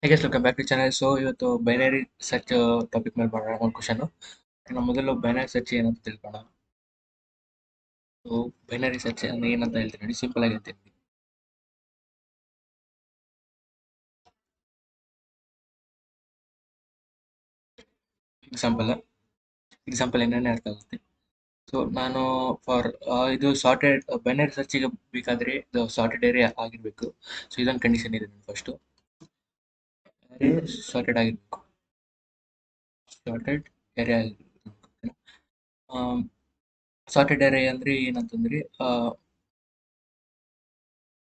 Hey guys, welcome back to channel. So ಇವತ್ತು binary search topic ಮೇಲೆ ಮಾಡೋಣ ಒಂದು ಕ್ವಶನ್. ನಾವು ಮೊದಲು ಬೈನರಿ ಸರ್ಚ್ ಏನಂತ ತಿಳ್ಕೋಣ. ಸೊ ಬೈನರಿ ಸರ್ಚ್ ಅಂದ್ರೆ ಏನಂತ ಹೇಳ್ತೀನಿ ನೋಡಿ, ಸಿಂಪಲ್ ಆಗಿ ಹೇಳ್ತೀನಿ. ಎಕ್ಸಾಂಪಲ್ ಏನೇನೇ ಅರ್ಥ ಆಗುತ್ತೆ. ಸೊ ನಾನು ಫಾರ್ ಇದು ಸಾರ್ಟೆಡ್ ಬೈನರಿ ಸರ್ಚಿಗೆ ಬೇಕಾದ್ರೆ ಇದು ಸಾರ್ಟೆಡ್ ಏರಿಯಾ ಆಗಿರ್ಬೇಕು. ಸೊ ಇದೊಂದು ಕಂಡೀಷನ್ ಇದೆ ಫಸ್ಟ್, ಸಾರ್ಟೆಡ್ ಆಗಿರ್ಬೇಕು, ಸಾರ್ಟೆಡ್ ಏರಿಯಾ ಆಗಿರ್ಬೇಕು. ಸಾರ್ಟೆಡ್ ಏರಿಯಾ ಅಂದ್ರೆ ಏನಂತಂದ್ರೆ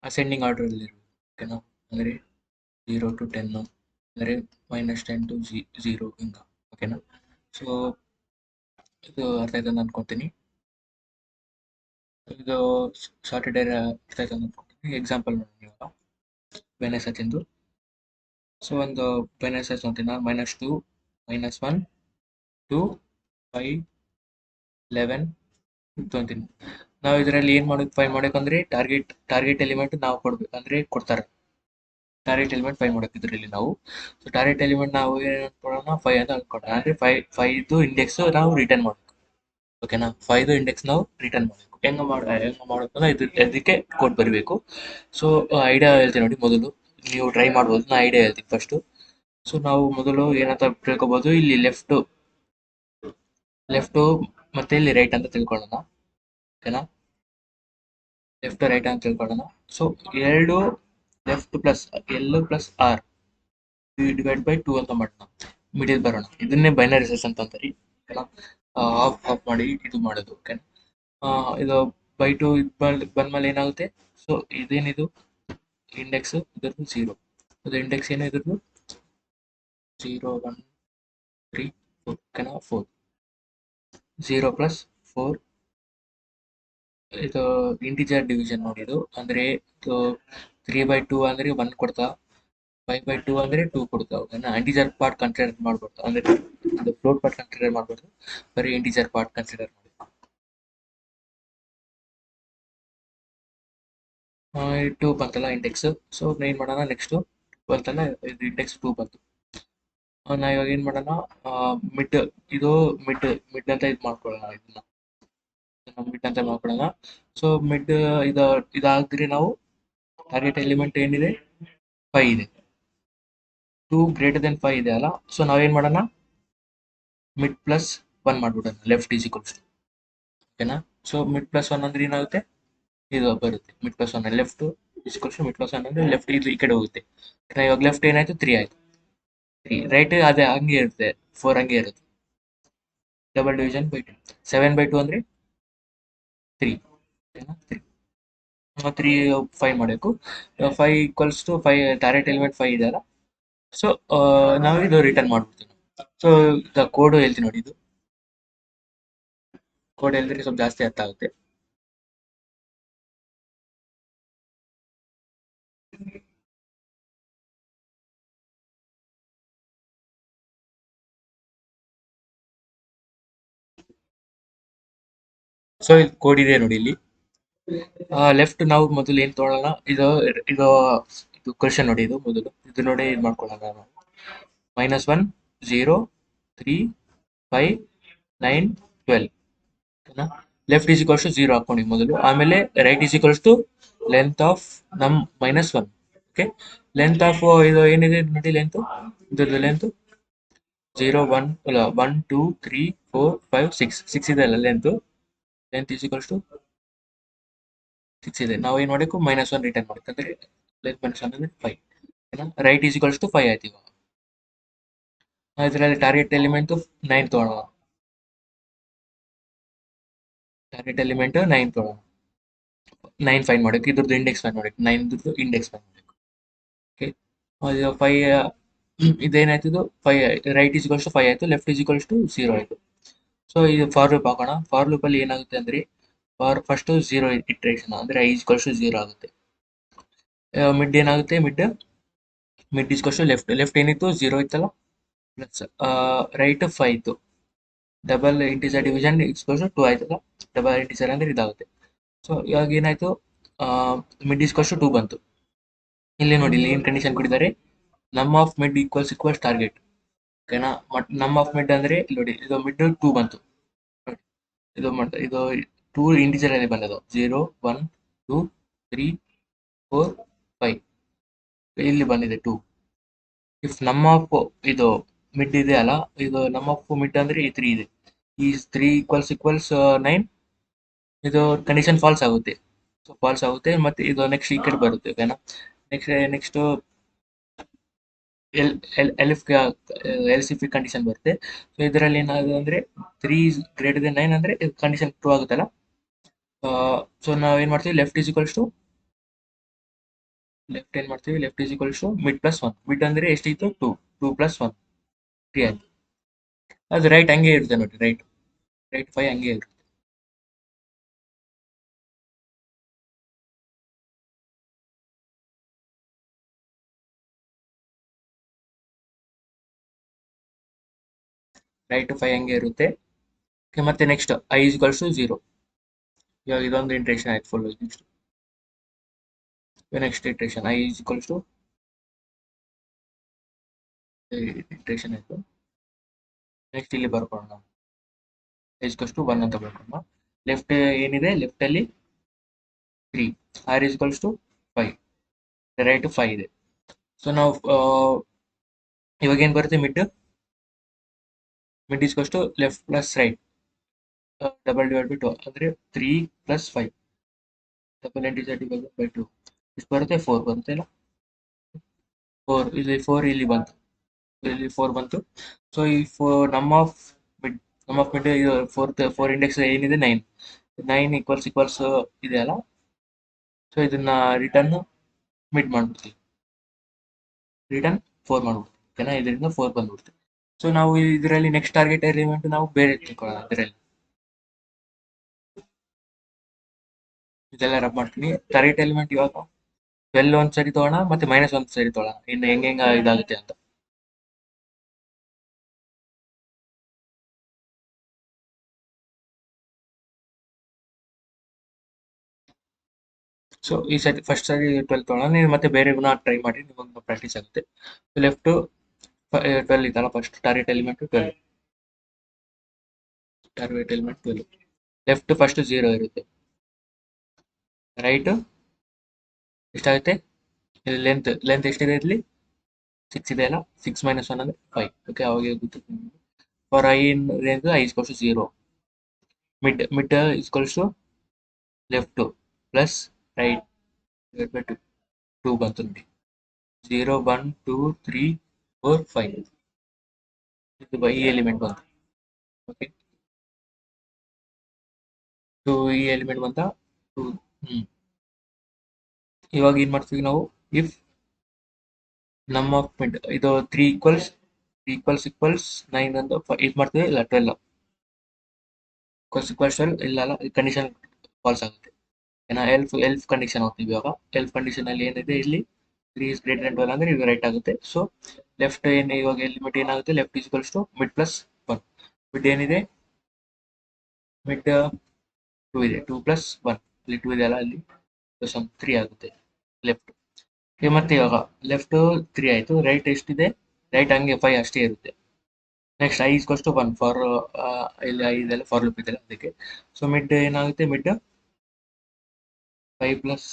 ಅಸೆಂಡಿಂಗ್ ಆರ್ಡರ್ ಅಲ್ಲಿ ಇರಬೇಕು. ಓಕೆನಾ, ಅಂದ್ರೆ 0 to 10 ಅಂದರೆ -10 to 0 ಹಿಂಗ. ಓಕೆನಾ, ಸೊ ಇದು ಅರ್ಥ ಆಯ್ತು ಅಂತ ಅನ್ಕೊತೀನಿ. ಇದು ಸಾರ್ಟೆಡ್ ಏರಿಯಾ ಅರ್ಥ ಆಯ್ತು ಅಂತ ಅನ್ಕೊತೀನಿ. ಎಕ್ಸಾಂಪಲ್ ನೋಡಿ ಇವಾಗ ಬೆನೆಸ್ ಹಚ್ಚಿಂದು. ಸೊ ಒಂದು ಬೆನೆಸ್ ಹಚ್ ಅಂತೀನಿ ನಾನು -2 -1 2 5 11 ತೊಗೊಂತೀನಿ. ನಾವು ಇದರಲ್ಲಿ ಏನು ಮಾಡೋದು, ಫೈನ್ ಮಾಡೋಕಂದ್ರೆ ಟಾರ್ಗೆಟ್ ಎಲಿಮೆಂಟ್ ನಾವು ಕೊಡ್ಬೇಕು ಅಂದ್ರೆ ಕೊಡ್ತಾರೆ. ಟಾರ್ಗೆಟ್ ಎಲಿಮೆಂಟ್ 5 ಮಾಡೋಕೆ ಇದರಲ್ಲಿ ನಾವು. ಸೊ ಟಾರ್ಗೆಟ್ ಎಲಿಮೆಂಟ್ ನಾವು ಏನು ಅನ್ಕೊಳ್ಳೋಣ, 5 ಅಂತ ಅನ್ಕೊಳ್ಳೋಣ. ಅಂದ್ರೆ 5 ಇಂಡೆಕ್ಸ್ ನಾವು ರಿಟರ್ನ್ ಮಾಡಬೇಕು. ಓಕೆನಾ, 5 ಇಂಡೆಕ್ಸ್ ನಾವು ರಿಟರ್ನ್ ಮಾಡಬೇಕು. ಹೆಂಗ ಮಾಡೋದು ಇದಕ್ಕೆ ಕೋಡ್ ಬರಬೇಕು. ಸೊ ಐಡಿಯಾ ಹೇಳ್ತೀನಿ ನೋಡಿ. ಮೊದಲು ನೀವು ಟ್ರೈ ಮಾಡ್ಬೋದು, ನಾ ಐಡಿಯಾ ಹೇಳ್ತೀನಿ ಫಸ್ಟು. ಸೊ ನಾವು ಮೊದಲು ಏನಂತ ತಿಳ್ಕೊಬೋದು, ಇಲ್ಲಿ ಲೆಫ್ಟು ಮತ್ತೆ ಇಲ್ಲಿ ರೈಟ್ ಅಂತ ತಿಳ್ಕೊಳ್ಳೋಣ. ಓಕೆನಾ, ಲೆಫ್ಟ್ ರೈಟ್ ಅಂತ ತಿಳ್ಕೊಳ್ಳೋಣ. ಸೊ ಎರಡು left plus R divide by 2 ಅಂತ ಮಾಡೋಣ. ಮಿಡಿಲ್ ಬರೋಣ. ಇದನ್ನೇ ಬೈನರಿ ಸರ್ಚ್ ಅಂತ ಅಂತಾರೆ. ಓಕೆನಾ, ಆಫ್ ಮಾಡಿ ಇದು ಮಾಡೋದು. ಓಕೆನಾ, ಇದು ಬೈ 2 ಬಂದ್ಮೇಲೆ ಏನಾಗುತ್ತೆ. ಸೊ ಇದೇನಿದು ಇಂಡೆಕ್ಸ್, ಇದ್ರದ್ದು 0. ಅದು ಇಂಡೆಕ್ಸ್ ಏನು ಇದ್ರದ್ದು 0 1 3 4. ಓಕೆನಾ, 4 0 ಪ್ಲಸ್ 4. ಇದು ಇಂಟಿಜರ್ ಡಿವಿಷನ್ ನೋಡಿ. ಇದು ಅಂದ್ರೆ ಇದು 3/2 ಅಂದ್ರೆ 1 ಕೊಡ್ತಾ, 5/2 ಅಂದ್ರೆ 2 ಕೊಡ್ತಾ. ಓಕೆನಾ, ಇಂಟಿಜರ್ ಪಾರ್ಟ್ ಕನ್ಸಿಡರ್ ಮಾಡ್ಕೊಡ್ತಾ, ಅಂದ್ರೆ ಅದು ಫ್ಲೋಟ್ ಪಾರ್ಟ್ ಕನ್ಸಿಡರ್ ಮಾಡ್ಬಾರ್ದು, ಬರೀ ಇಂಟಿಜರ್ ಪಾರ್ಟ್ ಕನ್ಸಿಡರ್ ಮಾಡಿ. 2 ಬಂತಲ್ಲ ಇಂಡೆಕ್ಸ್. ಸೊ ಏನ್ ಮಾಡೋಣ, ನೆಕ್ಸ್ಟ್ ಬಂತಲ್ಲ ಇದು ಇಂಡೆಕ್ಸ್ 2 ಬಂತು. ನಾ ಇವಾಗ ಏನ್ ಮಾಡೋಣ, ಮಿಡ್ ಇದು ಮಿಡ್ ಮಿಡ್ ಅಂತ ಇದು ಮಾಡ್ಕೊಳ್ಳೋಣ. ಇದನ್ನ ಮಿಡ್ ಅಂತ ಮಾಡ್ಕೊಳ್ಳೋಣ. ಸೊ ಮಿಡ್ ಇದಾಗ್ರಿ ನಾವು ಟಾರ್ಗೆಟ್ ಎಲಿಮೆಂಟ್ ಏನಿದೆ 5 ಇದೆ. 2 ಗ್ರೇಟರ್ ದೆನ್ 5 ಇದೆ ಅಲ್ಲ. ಸೊ ನಾವೇನ್ ಮಾಡೋಣ, ಮಿಡ್ ಪ್ಲಸ್ 1 ಮಾಡ್ಬಿಡೋಣ. Left is equals to. ಓಕೆನಾ, ಸೊ ಮಿಡ್ ಪ್ಲಸ್ 1 ಅಂದ್ರೆ ಏನಾಗುತ್ತೆ, ಇದು ಬರುತ್ತೆ. Mid plus 1 left is equals to mid plus 1 ಅಂದ್ರೆ ಲೆಫ್ಟ್ ಇದು ಈ ಕಡೆ ಹೋಗುತ್ತೆ. ಇವಾಗ ಲೆಫ್ಟ್ ಏನಾಯ್ತು 3 ಆಯ್ತು. 3 ರೈಟ್ ಅದೇ ಹಂಗೆ ಇರುತ್ತೆ, 4 ಹಂಗೆ ಇರುತ್ತೆ. Double division by 2. 7/2 ಅಂದ್ರೆ 3. ಓಕೆನಾ, 3 3 5 ಮಾಡಬೇಕು. 5 ಈಕ್ವಲ್ಸ್ ಟು 5 ಟಾರ್ಗೆಟ್ ಎಲಿಮೆಂಟ್ 5 ಇದೆ ಅಲ್ಲ. ಸೊ ನಾವು ಇದು ರಿಟರ್ನ್ ಮಾಡ್ಬಿಡ್ತೀವಿ. ಸೊ ಕೋಡ್ ಹೇಳ್ತೀನಿ ನೋಡಿ. ಇದು ಕೋಡ್ ಹೇಳಿದ್ರೆ ಸ್ವಲ್ಪ ಜಾಸ್ತಿ ಅರ್ಥ ಆಗುತ್ತೆ. ಸೊ ಇದು ಕೋಡ್ ಇದೆ ನೋಡಿ ಇಲ್ಲಿ. ಲೆಫ್ಟ್ ನಾವು ಮೊದಲು ಏನ್ ತೊಗೊಳ್ಳೋಣ, ಇದು ಇದು ಇದು ಕ್ವಶನ್ ನೋಡಿ. ಇದು ಮೊದಲು ಇದು ನೋಡಿ ಇದು ಮಾಡ್ಕೊಳ್ಳೋಣ ನಾವು. -1 0 3 5 9 12. ಓಕೆನಾ, ಲೆಫ್ಟ್ ಈಸ್ ಈಕ್ವಲ್ಸ್ ಟು 0 ಹಾಕೊಂಡು ಮೊದಲು. ಆಮೇಲೆ right is equals to length of num -1. Okay, length of ಇದು ಏನಿದೆ ನೋಡಿ, ಲೆಂತ್ ಇದ್ರದ್ದು ಲೆಂತ್ 0 1 ಅಲ್ಲ 1 2 3 4 5 6 ಇದೆ ಅಲ್ಲ length. Length is equals to 6 ಇದೆ. ನಾವು ಏನ್ ಮಾಡಬೇಕು, -1 ರಿಟರ್ನ್ ಮಾಡಬೇಕು. ಅಂದ್ರೆ ಲೆಂತ್ -1 ಅಂದ್ರೆ 5. ಓಕೆನಾ, ರೈಟ್ ಈಸ್ ಈಕ್ವಲ್ಸ್ ಟು 5 ಆಯ್ತು. ಇವಾಗ ಇದರಲ್ಲಿ ಟಾರ್ಗೆಟ್ ಎಲಿಮೆಂಟ್ 9 ತೊಗೊಳ್ಳೋಣ. ಟಾರ್ಗೆಟ್ ಎಲಿಮೆಂಟ್ 9 ತೊಗೊಳ್ಳೋಣ. 9 ಫೈನ್ ಮಾಡಬೇಕು. ಇದ್ರದ್ದು ಇಂಡೆಕ್ಸ್ ಫೈನ್ ಮಾಡಬೇಕು. 9 ಇಂಡೆಕ್ಸ್ ಫೈನ್ ಮಾಡಬೇಕು. ಓಕೆ, 5 ಇದೇನಾಯ್ತು, ಇದು 5 ರೈಟ್ ಈಸ್ ಈಕ್ವಲ್ಸ್ ಟು 5 ಆಯ್ತು, ಲೆಫ್ಟ್ ಈಸ್ ಈಕ್ವಲ್ಸ್ ಟು 0 ಆಯ್ತು. ಸೊ ಇದು ಫಾರ್ ಲೂಪ್ ಹಾಕೋಣ. ಫಾರ್ ಲೂಪ್ ಅಲ್ಲಿ ಏನಾಗುತ್ತೆ ಅಂದ್ರೆ, ಫಸ್ಟ್ 0 ಇಟ್ರೇಷನ್ ಅಂದ್ರೆ i ಈಕ್ವಲ್ಸ್ ಟು 0 ಆಗುತ್ತೆ. ಮಿಡ್ ಏನಾಗುತ್ತೆ, ಮಿಡ್ ಈಕ್ವಲ್ಸ್ ಟು ಲೆಫ್ಟ್ ಏನಿತ್ತು 0 ಇತ್ತಲ್ಲ, ಪ್ಲಸ್ ರೈಟ್ 5 ಇತ್ತು. Double integer division equals to 2 ಆಯ್ತಲ್ಲ. ಡಬಲ್ ಇಂಟಿಜರ್ ಅಂದ್ರೆ ಇದಾಗುತ್ತೆ. ಸೊ ಇವಾಗ ಏನಾಯ್ತು, ಮಿಡ್ ಈಕ್ವಲ್ಸ್ ಟು 2 ಬಂತು. ಇಲ್ಲಿ ನೋಡಿ, ಇಲ್ಲಿ ಏನ್ ಕಂಡೀಷನ್ ಕೊಟ್ಟಿದ್ದಾರೆ, ನಮ್ ಆಫ್ ಮಿಡ್ ಈಕ್ವಲ್ಸ್ ಟಾರ್ಗೆಟ್. ಓಕೆನಾ? ನಮ್ ಆಫ್ ಮಿಡ್ ಅಂದ್ರೆ ಇಲ್ಲಿ ನೋಡಿ, ಇದು ಮಿಡ್ 2 ಬಂತು ನೋಡಿ. ಇದು 2 ಇಂಟಿಜರ್ ಅಲ್ಲಿ ಬಂದದು, 0 1 2 3 4 5 ಇಲ್ಲಿ ಬಂದಿದೆ 2. ಇಫ್ ನಮ್ ಆಫ್ ಇದು ಮಿಡ್ ಇದೆ ಅಲ್ಲ, ಇದು ನಮ್ ಆಫ್ ಮಿಡ್ ಅಂದ್ರೆ ಈ 3 ಇದೆ. ಈ 3 ಈಕ್ವಲ್ಸ್ 9, ಇದು ಕಂಡೀಷನ್ ಫಾಲ್ಸ್ ಆಗುತ್ತೆ. ಸೊ ಫಾಲ್ಸ್ ಆಗುತ್ತೆ, ಮತ್ತೆ ಇದು ನೆಕ್ಸ್ಟ್ ಈ ಕಡೆ ಬರುತ್ತೆ. ಓಕೆನಾ? Next L L elif else if condition ಬರುತ್ತೆ. ಸೊ ಇದರಲ್ಲಿ ಏನಾಗುತ್ತೆ ಅಂದ್ರೆ 3 ಗ್ರೇಟರ್ ದೆನ್ 9 ಅಂದ್ರೆ ಕಂಡೀಷನ್ ಟ್ರೂ ಆಗುತ್ತಲ್ಲ. ಸೊ ನಾವ್ ಏನ್ ಮಾಡ್ತೀವಿ, left is equals to mid plus 1. Mid ಅಂದ್ರೆ ಎಷ್ಟಿತ್ತು, 2 ಪ್ಲಸ್ 1 3 ಆಯ್ತು. ಅದು ರೈಟ್ ಹಂಗೆ ಇರುತ್ತೆ ನೋಡಿ, ರೈಟ್ 5 ಹಂಗೆ ಇರುತ್ತೆ. ರೈಟ್ 5 ಹಂಗೆ ಇರುತ್ತೆ. Okay, ಮತ್ತೆ next I is equals to 0. ಇವಾಗ ಇದೊಂದು ಇಂಟ್ರೇಷನ್ ಆಯ್ತು full. Next iteration I is equals to iteration ಆಯ್ತು. ನೆಕ್ಸ್ಟ್ ಇಲ್ಲಿ ಬರ್ಕೊಳ್ಳೋಣ, ಐ ಇಸ್ ಈಕ್ವಲ್ಸ್ ಟು 1 ಅಂತ ಬರ್ಕೊಳ್ಳೋಣ. ಲೆಫ್ಟ್ ಏನಿದೆ, ಲೆಫ್ಟ್ ಅಲ್ಲಿ 3, R is equals to 5, right 5 ಇದೆ. ಸೊ ನಾವು ಇವಾಗ ಏನ್ ಬರುತ್ತೆ, mid is equals to left plus right double divide by 2 ಅಂದ್ರೆ 3 plus 5 double integer divide by 2 ಇಷ್ಟು ಬರುತ್ತೆ, 4 ಬರುತ್ತೆ ಅಲ್ಲ. 4 ಇಲ್ಲಿ 4 ಇಲ್ಲಿ ಬಂತು, ಇಲ್ಲಿ 4 ಬಂತು. ಸೊ ಈ ನಮ್ಮ ಆಫ್ ಮಿಡ್ ಇದು ಫೋರ್ ಇಂಡೆಕ್ಸ್ ಏನಿದೆ 9 ಈಕ್ವಲ್ಸ್ ಇದೆ ಅಲ್ಲ. ಸೊ ಇದನ್ನ ರಿಟರ್ನ್ ಮಿಡ್ ಮಾಡ್ಬಿಡ್ತೀವಿ, ರಿಟರ್ನ್ 4 ಮಾಡ್ಬಿಡ್ತೀವಿ. ಓಕೆನಾ? ಇದರಿಂದ 4 ಬಂದ್ಬಿಡ್ತೀವಿ. ಸೊ ನಾವು ಇದರಲ್ಲಿ ನೆಕ್ಸ್ಟ್ ಟಾರ್ಗೆಟ್ ಎಲಿಮೆಂಟ್ ನಾವು ಬೇರೆ ತಿಳ್ಕೊಳ್ಳೋಣ. ಇದರಲ್ಲಿ ಇದೆಲ್ಲ ರಬ್ ಮಾಡ್ತೀನಿ. ಟಾರ್ಗೆಟ್ ಎಲಿಮೆಂಟ್ ಇವಾಗ 12 ಒಂದ್ಸರಿ ತಗೋಣ, ಮತ್ತೆ -1 ಸರಿ ತಗೋಣ, ಇನ್ನು ಹೆಂಗ ಇದಾಗುತ್ತೆ ಅಂತ. ಸೊ ಈ ಸರಿ ಫಸ್ಟ್ ಸರಿ 12 ತಗೋಣ, ನೀವು ಮತ್ತೆ ಬೇರೆ ಟ್ರೈ ಮಾಡಿ, ನಿಮಗೆ ಪ್ರಾಕ್ಟೀಸ್ ಆಗುತ್ತೆ. ಲೆಫ್ಟ್ 12 ಇತ್ತಲ್ಲ, first target element 12, left first 0 ಇರುತ್ತೆ, ರೈಟ್ ಎಷ್ಟಾಗುತ್ತೆ, ಲೆಂತ್ ಎಷ್ಟಿದೆ ಇಲ್ಲಿ, 6 ಇದೆ ಅಲ್ಲ. 6 - 1 ಅಂದ್ರೆ 5. ಓಕೆ, ಅವಾಗ ಗೊತ್ತು. For i in range i is to 0, mid is to left plus right by 2 ಬಂತು ನೋಡಿ. 0 1 2 3 4 5 ಇದು ಈ ಎಲಿಮೆಂಟ್ ಬಂತು. ಓಕೆ, ಈ ಎಲಿಮೆಂಟ್ ಬಂತ 2. ಇವಾಗ ಏನ್ ಮಾಡ್ತೀವಿ ನಾವು, ಇಫ್ ನಮ್ ಆಫ್ ಮಿಡ್ ಇದು 3 ಈಕ್ವಲ್ಸ್ 9 ಅಂತ ಇದು ಮಾಡ್ತೀವಿ, ಇಲ್ಲ 12 ಈಕ್ವಲ್ಸ್ 12 ಇಲ್ಲ ಅಲ್ಲ, ಕಂಡೀಷನ್ ಫಾಲ್ಸ್ ಆಗುತ್ತೆ. ಏನ ಎಲ್ಫ್ ಕಂಡೀಷನ್ ಹೋಗ್ತೀವಿ. ಇವಾಗ ಎಲ್ಫ್ ಕಂಡೀಷನ್ ಅಲ್ಲಿ ಏನಿದೆ, ಇಲ್ಲಿ 3 ಇಸ್ ಗ್ರೇಟರ್ ದೆನ್ 12 ಅಂದ್ರೆ ಇದು ರೈಟ್ ಆಗುತ್ತೆ. ಸೊ ಲೆಫ್ಟ್ ಇವಾಗ ಎಲಿಮೆಂಟ್ ಏನಾಗುತ್ತೆ, left is equals to mid plus 1. Mid ಏನಿದೆ, ಮಿಡ್ 2 ಇದೆ, 2 ಪ್ಲಸ್ 1 ಇಲ್ಲಿ 2 ಇದೆ ಅಲ್ಲ, ಅಲ್ಲಿ ಪ್ಲಸ್ 1 3 ಆಗುತ್ತೆ ಲೆಫ್ಟ್. ಮತ್ತೆ ಇವಾಗ ಲೆಫ್ಟ್ 3 ಆಯ್ತು, ರೈಟ್ ಎಷ್ಟಿದೆ, ರೈಟ್ ಹಂಗೆ 5 ಅಷ್ಟೇ ಇರುತ್ತೆ. Next I is to 1 for ಇಲ್ಲಿ ಐ ಇದೆಲ್ಲ ಫಾರ್ ಲೂಪ್ ಇದೆಲ್ಲ ಅದಕ್ಕೆ. ಸೊ ಮಿಡ್ ಏನಾಗುತ್ತೆ, ಮಿಡ್ 5 ಪ್ಲಸ್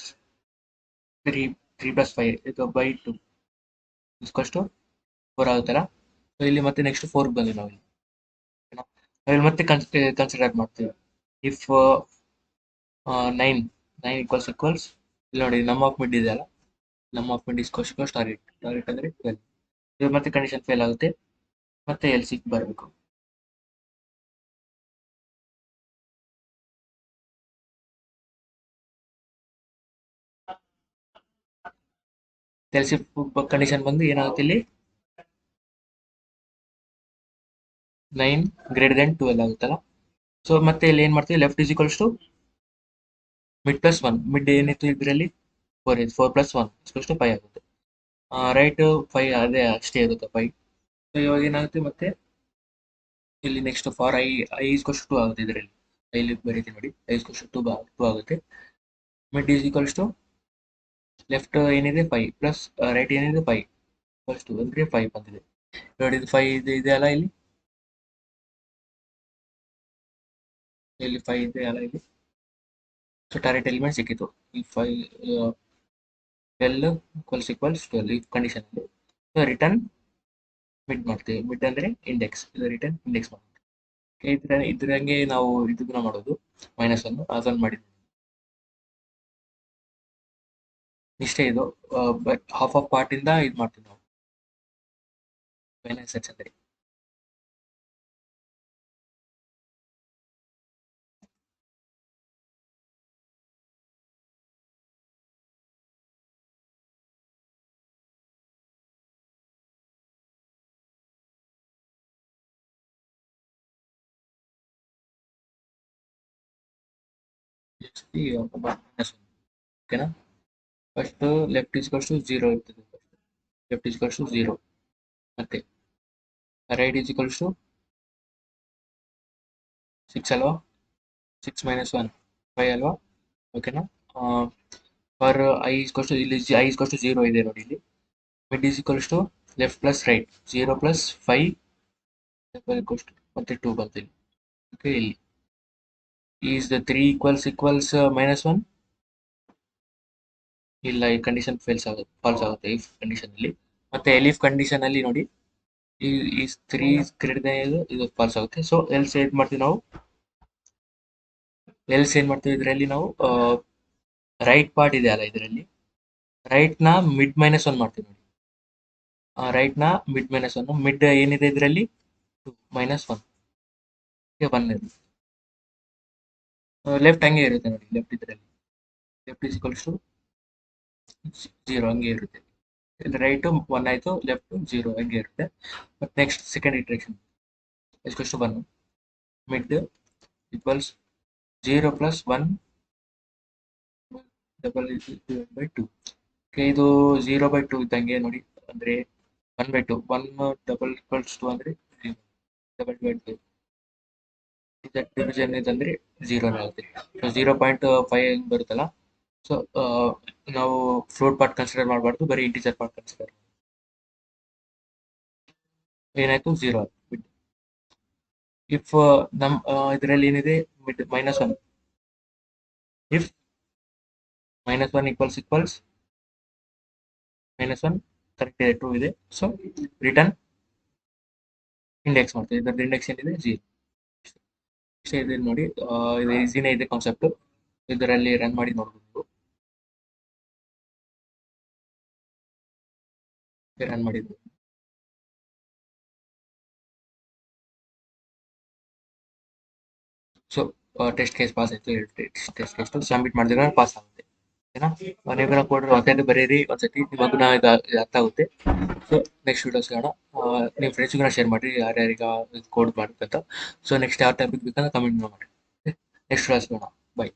3 ಪ್ಲಸ್ 5 ಇದು ಬೈ 2 ಇಸ್ ಟು 4 ಆಗುತ್ತಲ್ಲ. ಸೊ ಇಲ್ಲಿ ಮತ್ತೆ ನೆಕ್ಸ್ಟ್ 4 ಬಂದ್ವಿ ನಾವು ಇಲ್ಲಿ. ನಾವಿಲ್ಲಿ ಮತ್ತೆ ಕನ್ಸಿಡರ್ ಮಾಡ್ತೀವಿ. ಇಫ್ 9 ಈಕ್ವಲ್ಸ್ ಇಲ್ಲಿ ನೋಡಿ, ನಮ್ ಆಫ್ ಮಿಡ್ ಇದೆ ಅಲ್ಲ, ನಮ್ ಆಫ್ ಮಿಡ್ ಇಸ್ ಟಾರ್ಗೆಟ್ ಅಂದ್ರೆ 12. ಇದು ಮತ್ತೆ ಕಂಡೀಷನ್ ಫೇಲ್ ಆಗುತ್ತೆ, ಮತ್ತೆ ಎಲ್ಸ್ ಬರಬೇಕು. ಎಲ್ಸ್ ಕಂಡೀಷನ್ ಬಂದು ಏನಾಗುತ್ತೆ, ಇಲ್ಲಿ 9 ಗ್ರೇಟರ್ ದೆನ್ 12 ಆಗುತ್ತಲ್ಲ. ಸೊ ಮತ್ತೆ ಇಲ್ಲಿ ಏನ್ ಮಾಡ್ತೀವಿ, left is equals to mid plus 1. Mid ಏನಿತ್ತು ಇದರಲ್ಲಿ 4 ಇದೆ, 4 ಪ್ಲಸ್ 1 ಟು 5 ಆಗುತ್ತೆ. ರೈಟ್ 5 ಅದೇ ಅಷ್ಟೇ ಇರುತ್ತೆ, 5. ಸೊ ಇವಾಗ ಏನಾಗುತ್ತೆ, ಮತ್ತೆ ಇಲ್ಲಿ next for i is two ಆಗುತ್ತೆ. ಇದರಲ್ಲಿ ಇಲ್ಲಿ ಬರೀತೀನಿ ನೋಡಿ, ಐ ಇಸ್ ಟು ಆಗುತ್ತೆ. Mid is equals to left ಏನಿದೆ 5 ಪ್ಲಸ್ ರೈಟ್ ಏನಿದೆ 5. ಫಸ್ಟ್ ಅಂದರೆ 5 ಬಂದಿದೆ. ನೋಡಿ ಇದು 5 ಇದೆ ಅಲ್ಲ ಇಲ್ಲಿ, ಇಲ್ಲಿ 5 ಇದೆ ಅಲ್ಲ ಇಲ್ಲಿ. ಸೊ ಟಾರ್ಗೆಟ್ ಎಲಿಮೆಂಟ್ ಸಿಕ್ಕಿತು. ಈ 5 12 ಈ ಕಂಡೀಷನ್ ಅಲ್ಲಿ. ಸೊ ರಿಟರ್ನ್ ಮಿಡ್ ಮಾಡ್ತೀವಿ. ಮಿಡ್ ಅಂದ್ರೆ ಇಂಡೆಕ್ಸ್, ಇದು ರಿಟರ್ನ್ ಇಂಡೆಕ್ಸ್ ಮಾಡ್ತೀವಿ. ಇದ್ರಂಗೆ ನಾವು ಇದನ್ನ ಮಾಡೋದು -1 ಅದನ್ನು ಮಾಡಿ ಇಷ್ಟೇ. ಇದು ಬಟ್ ಹಾಫ್ ಆಫ್ ಪಾರ್ಟ್ ಇಂದ ಇದು ಮಾಡ್ತೀವಿ ನಾವು -h ಅಂದ್ರೆ. ಈ -1 ಓಕೆನಾ. ಫಸ್ಟ್ ಲೆಫ್ಟ್ ಈಸ್ ಟು 0 ಇರ್ತದೆ. ಲೆಫ್ಟ್ ಈಸ್ ಟು 0, ಮತ್ತೆ ರೈಟ್ ಈಸ್ ಟು 6 ಅಲ್ವಾ. 6 - 1 5 ಅಲ್ವಾ, ಓಕೆನಾ. ಫಾರ್ ಐ ಈಸ್ ಟು ಇಲ್ಲಿ ಐ ಈಸ್ ಟು 0 ಇದೆ ನೋಡಿ ಇಲ್ಲಿ. Mid is to left plus right 0 plus 5 ಮತ್ತೆ 2 ಬಂತು ಇಲ್ಲಿ. ಓಕೆ, ಇಲ್ಲಿ ಈಸ್ ದ 3 -1 ಇಲ್ಲ, ಈ ಕಂಡೀಷನ್ ಫಾಲ್ಸ್ ಆಗುತ್ತೆ ಇಫ್ ಕಂಡೀಷನ್ ಅಲ್ಲಿ. ಮತ್ತೆ ಎಲಿಫ್ ಕಂಡೀಷನ್ ಅಲ್ಲಿ ನೋಡಿ, ಈ 3 ಇದು ಫಾಲ್ಸ್ ಆಗುತ್ತೆ. ಸೊ ಎಲ್ಸ್ ಏನ್ ಮಾಡ್ತೀವಿ ನಾವು, ಇದರಲ್ಲಿ ನಾವು ರೈಟ್ ಪಾರ್ಟ್ ಇದೆ ಅಲ್ಲ ಇದರಲ್ಲಿ, ರೈಟ್ ನ ಮಿಡ್ -1 ಮಾಡ್ತೀವಿ ನೋಡಿ. ರೈಟ್ ನ ಮಿಡ್ -1, ಮಿಡ್ ಏನಿದೆ ಇದರಲ್ಲಿ -1 1 ಇರುತ್ತೆ. ಲೆಫ್ಟ್ ಹಂಗೆ ಇರುತ್ತೆ ನೋಡಿ, ಲೆಫ್ಟ್ ಇದರಲ್ಲಿ ಲೆಫ್ಟ್ ಈಸ್ ಟು 0 ಹಂಗೆ ಇರುತ್ತೆ. ರೈಟ್ 1 ಆಯ್ತು, ಲೆಫ್ಟ್ 0 ಹಂಗೆ ಇರುತ್ತೆ. ಮತ್ತೆ ನೆಕ್ಸ್ಟ್ ಸೆಕೆಂಡ್ ಇಟ್ರೇಷನ್ ಎಷ್ಟು 1 mid equals 0 plus 1 double by 2. ಇದು 0/2 ಇದ್ದಂಗೆ ನೋಡಿ, ಅಂದ್ರೆ 1/2 1 ಡಬಲ್ ಈಕ್ವಲ್ಸ್ 2 ಅಂದ್ರೆ 0 ಡಬಲ್ ಡಿವೈಡ್ ಡಿವಿಷನ್ ಇದಂದ್ರೆ 0 ಆಗುತ್ತೆ. ಸೊ 0.5 ಹೆಂಗ್ ಬರುತ್ತಲ್ಲ. ಸೊ ನಾವು ಫ್ಲೋಟ್ ಪಾರ್ಟ್ ಕನ್ಸಿಡರ್ ಮಾಡಬಾರ್ದು, ಬರೀ ಇಂಟಿಜರ್ ಪಾರ್ಟ್ ಕನ್ಸಿಡರ್. ಏನಾಯ್ತು 0 ಮಿಡ್. ಇಫ್ ನಮ್ ಇದರಲ್ಲಿ ಏನಿದೆ ಮಿಡ್ -1, ಇಫ್ -1 ಈಕ್ವಲ್ಸ್ -1 ಕರೆಕ್ಟ್ ಇದೆ, 2 ಇದೆ. ಸೊ ರಿಟರ್ನ್ ಇಂಡೆಕ್ಸ್ ಮಾಡ್ತೀವಿ. ಇದರ ಇಂಡೆಕ್ಸ್ ಏನಿದೆ 0. ಇಷ್ಟೇ ಇದೆ ನೋಡಿ. ಇದು ಈಸಿನೇ ಇದೆ ಕಾನ್ಸೆಪ್ಟ್. ಇದರಲ್ಲಿ ರನ್ ಮಾಡಿ ನೋಡ್ಬೋದು. ರನ್ ಮಾಡಿದ್ದು. ಸೊ ಟೆಸ್ಟ್ ಕೇಸ್ ಪಾಸ್ ಆಯ್ತು. ಟೆಸ್ಟ್ ಕೇಸ್ ಸಬ್ಮಿಟ್ ಮಾಡಿದ್ರೆ ಪಾಸ್ ಆಗುತ್ತೆ, ಓಕೆನಾ. ನೀವು ಕೋಡ್ ಒಂದ್ಸತಿ ಬರೀರಿ, ಒಂದ್ಸತಿ ನಿಮಗೂ ಇದು ಅರ್ಥ ಆಗುತ್ತೆ. ಸೊ ನೆಕ್ಸ್ಟ್ ವಿಡಿಯೋಸ್ ಕಾಣ. ನಿಮ್ಮ ಫ್ರೆಂಡ್ಸ್ಗೂ ಶೇರ್ ಮಾಡಿ ಯಾರ್ಯಾರೀಗ ಕೋಡ್ ಮಾಡುತ್ತಂತ. ಸೊ ನೆಕ್ಸ್ಟ್ ಯಾವ ಟಾಪಿಕ್ ಬೇಕಂದ್ರೆ ಕಮೆಂಟ್ ಮಾಡಿ. ನೆಕ್ಸ್ಟ್ ವಿಡಿಯೋಸ್ ಕಾಣ. ಬೈ.